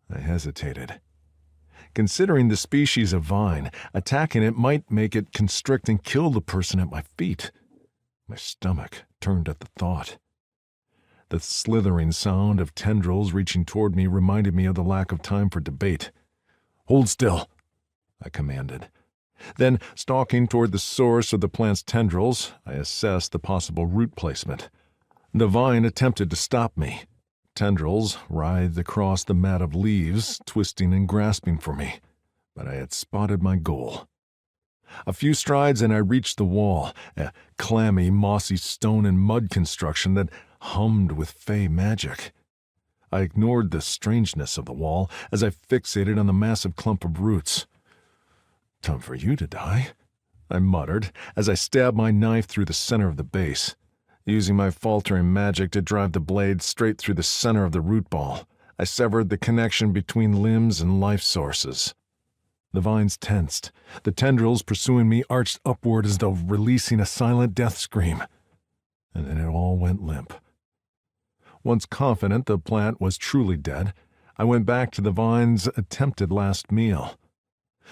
I hesitated. Considering the species of vine, attacking it might make it constrict and kill the person at my feet. My stomach turned at the thought. The slithering sound of tendrils reaching toward me reminded me of the lack of time for debate. "Hold still," I commanded. Then, stalking toward the source of the plant's tendrils, I assessed the possible root placement. The vine attempted to stop me. Tendrils writhed across the mat of leaves, twisting and grasping for me, but I had spotted my goal. A few strides and I reached the wall, a clammy, mossy stone and mud construction that hummed with fey magic. I ignored the strangeness of the wall as I fixated on the massive clump of roots. "Time for you to die," I muttered as I stabbed my knife through the center of the base. Using my faltering magic to drive the blade straight through the center of the root ball, I severed the connection between limbs and life sources. The vines tensed. The tendrils pursuing me arched upward as though releasing a silent death scream. And then it all went limp. Once confident the plant was truly dead, I went back to the vine's attempted last meal.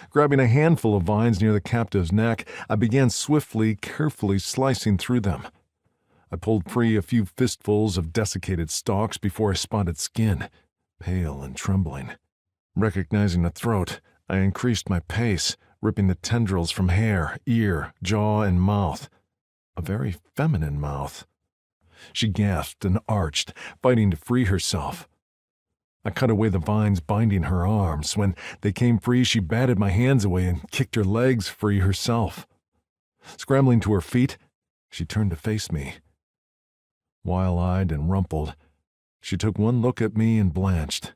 Grabbing a handful of vines near the captive's neck, I began swiftly, carefully slicing through them. I pulled free a few fistfuls of desiccated stalks before I spotted skin, pale and trembling. Recognizing the throat, I increased my pace, ripping the tendrils from hair, ear, jaw, and mouth. A very feminine mouth. She gasped and arched, fighting to free herself. I cut away the vines binding her arms. When they came free, she batted my hands away and kicked her legs free herself. Scrambling to her feet, she turned to face me. Wild-eyed and rumpled, she took one look at me and blanched.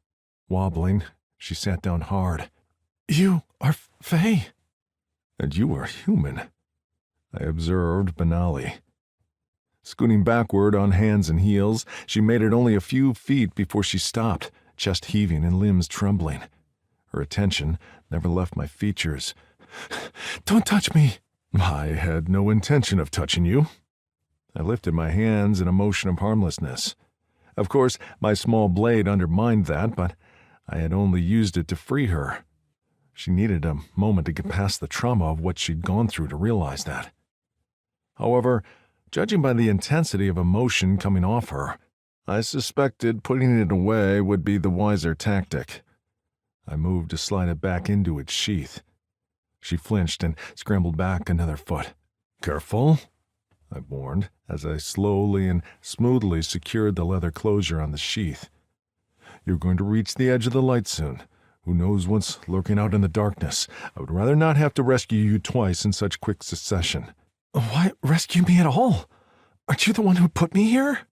Wobbling, she sat down hard. "You are fey." "And you are human," I observed banally. Scooting backward on hands and heels, she made it only a few feet before she stopped, chest heaving and limbs trembling. Her attention never left my features. "Don't touch me." "I had no intention of touching you." I lifted my hands in a motion of harmlessness. Of course, my small blade undermined that, but I had only used it to free her. She needed a moment to get past the trauma of what she'd gone through to realize that. However, judging by the intensity of emotion coming off her, I suspected putting it away would be the wiser tactic. I moved to slide it back into its sheath. She flinched and scrambled back another foot. "Careful," I warned, as I slowly and smoothly secured the leather closure on the sheath. "You're going to reach the edge of the light soon. Who knows what's lurking out in the darkness? I would rather not have to rescue you twice in such quick succession." "Why rescue me at all? Aren't you the one who put me here?"